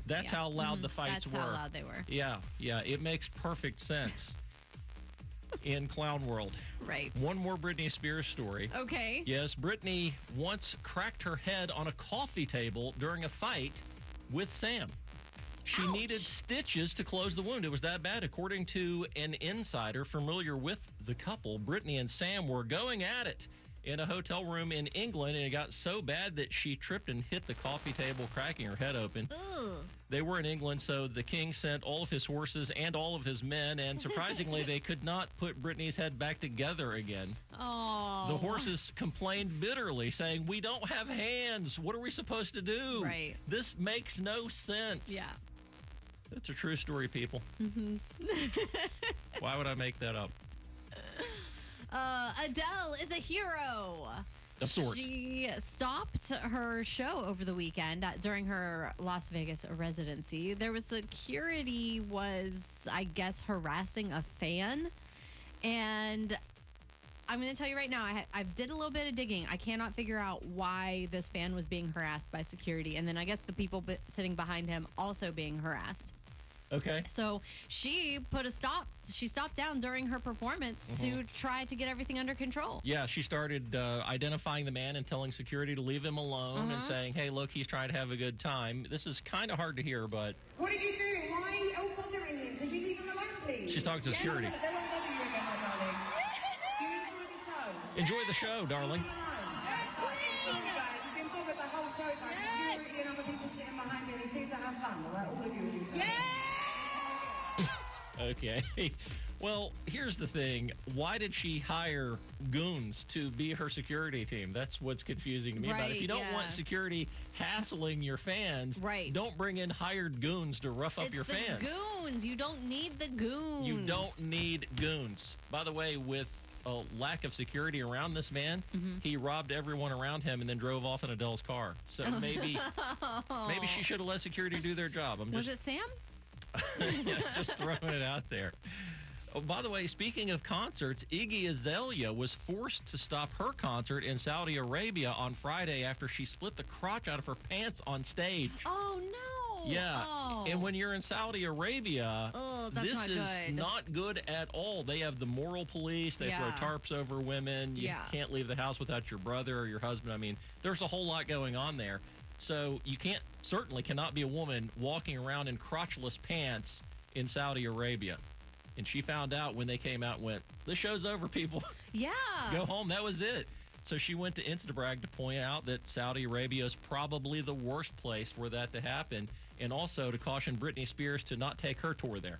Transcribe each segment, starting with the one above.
That's how loud the fights were. That's how loud they were. Yeah. It makes perfect sense in clown world. Right. One more Britney Spears story. Okay. Yes, Britney once cracked her head on a coffee table during a fight with Sam. She Ouch. needed stitches to close the wound. It was that bad. According to an insider familiar with the couple, Britney and Sam were going at it in a hotel room in England, and it got so bad that she tripped and hit the coffee table, cracking her head open. Ugh. They were in England, so the king sent all of his horses and all of his men, and surprisingly, they could not put Britney's head back together again. Oh. The horses complained bitterly, saying, "We don't have hands. What are we supposed to do? Right. This makes no sense." Yeah. That's a true story, people. Why would I make that up? Adele is a hero. Of sorts. She stopped her show over the weekend during her Las Vegas residency. There was security was, I guess, harassing a fan. And I'm going to tell you right now, I did a little bit of digging. I cannot figure out why this fan was being harassed by security. And then I guess the people sitting behind him also being harassed. Okay. So she stopped down during her performance to try to get everything under control. Yeah, she started identifying the man and telling security to leave him alone and saying, "Hey, look, he's trying to have a good time." This is kind of hard to hear, but... What are you doing? Why are you all bothering him? Can you leave him alone, please? She's talking to security. They won't bother you again, my darling. Do you enjoy the show? Enjoy the show, darling. Leave him alone. Sorry, guys. You've been bothered the whole show by security and other people sitting behind you, and he seems to have fun. All right, all of you are doing Okay. Well, here's the thing. Why did she hire goons to be her security team? That's what's confusing to me about it. If you don't want security hassling your fans, don't bring in hired goons to rough up your fans. It's the goons. You don't need the goons. You don't need goons. By the way, with a lack of security around this man, he robbed everyone around him and then drove off in Adele's car. So maybe she should have let security do their job. Was it Sam? Yeah, just throwing it out there. Oh, by the way, speaking of concerts, Iggy Azalea was forced to stop her concert in Saudi Arabia on Friday after she split the crotch out of her pants on stage. Oh, no. Yeah. Oh. And when you're in Saudi Arabia, this is not good at all. They have the moral police. They throw tarps over women. You can't leave the house without your brother or your husband. I mean, there's a whole lot going on there. So you certainly cannot be a woman walking around in crotchless pants in Saudi Arabia. And she found out when they came out and went, "This show's over, people." Yeah. Go home. That was it. So she went to Instabrag to point out that Saudi Arabia is probably the worst place for that to happen. And also to caution Britney Spears to not take her tour there.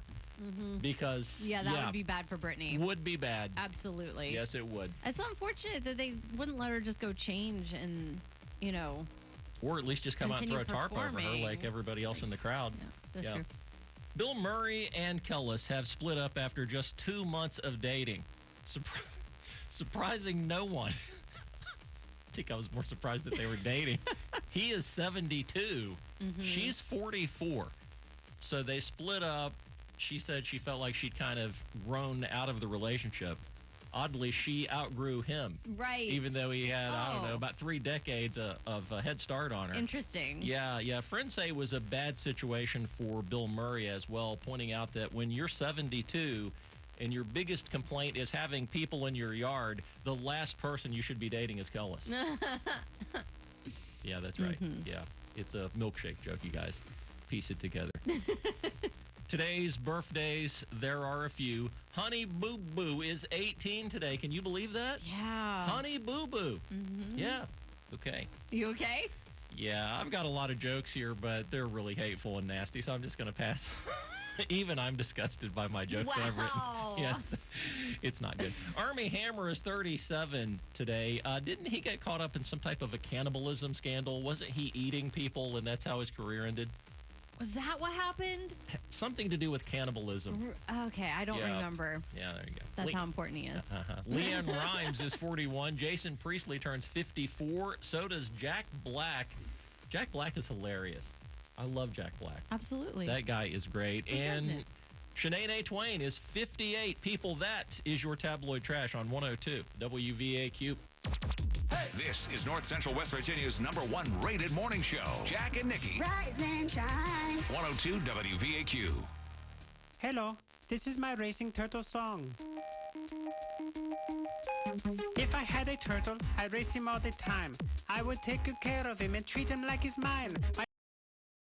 Because, that would be bad for Britney. Would be bad. Absolutely. Yes, it would. It's unfortunate that they wouldn't let her just go change and, or at least just come out and throw a tarp over her performing. like everybody else in the crowd. That's true. Bill Murray and Kellis have split up after just 2 months of dating. Surprising no one. I think I was more surprised that they were dating. He is 72. She's 44. So they split up. She said she felt like she'd kind of grown out of the relationship. Oddly, she outgrew him. Right. Even though he had, I don't know, about 3 decades of a head start on her. Interesting. Yeah. Friends say it was a bad situation for Bill Murray as well, pointing out that when you're 72 and your biggest complaint is having people in your yard, the last person you should be dating is Kellis. Yeah, that's right. Yeah. It's a milkshake joke, you guys. Piece it together. Today's birthdays, there are a few. Honey Boo Boo is 18 today. Can you believe that? Yeah. Honey Boo Boo. Yeah. Okay. You okay? Yeah, I've got a lot of jokes here, but they're really hateful and nasty, so I'm just going to pass. Even I'm disgusted by my jokes that I've written. Yes, it's not good. Army Hammer is 37 today. Didn't he get caught up in some type of a cannibalism scandal? Wasn't he eating people, and that's how his career ended? Was that what happened? Something to do with cannibalism. Okay, I don't remember. Yeah, there you go. That's how important he is. Leanne Rimes is 41. Jason Priestley turns 54. So does Jack Black. Jack Black is hilarious. I love Jack Black. Absolutely. That guy is great. And Shanae Twain is 58. People, that is your tabloid trash on 102 WVAQ. Hey! This is North Central West Virginia's #1 rated morning show. Jack and Nikki. Rise and shine. 102 WVAQ. Hello, this is my racing turtle song. If I had a turtle, I'd race him all the time. I would take good care of him and treat him like he's mine. My